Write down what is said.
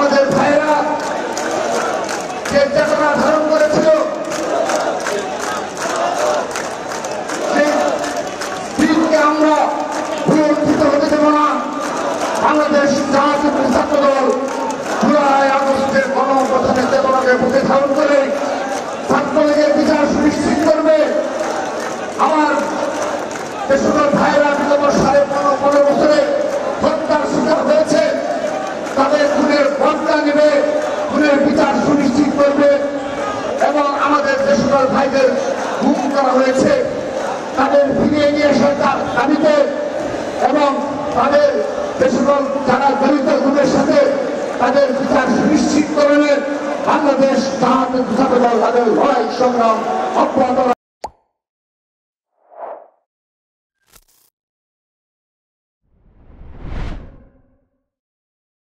আমাদের ভাইয়েরা যে চেতনা ধারণ করেছিল সেই দিনকে আমরা পুনরুত্থিত হতে দেব না। বাংলাদেশ জাতীয় ছাত্র দল জুলাই আগস্টের গণঅভ্যুত্থানের চেতনাকে বুকে ধারণ করে ছাত্রলীগের বিচার সুনিশ্চিত করবে। আমার যে সকল ভাইয়েরা বিগত 15 বছরে হত্যার শিকার হয়েছে তাদের খুনের বদলা নেবে, খুনের বিচার সুনিশ্চিত করবে এবং আমাদের যে সকল ভাইদের গুম করা হয়েছে তাদের ফিরিয়ে নিয়ে আসার দাবিতে এবং তাদের যে সকল যারা জড়িত গুমের সাথে তাদের বিচার সুনিশ্চিত করণের বাংলাদেশ জাতীয় ছাত্র দল তাদের লড়াই সংগ্রাম অব্যাহত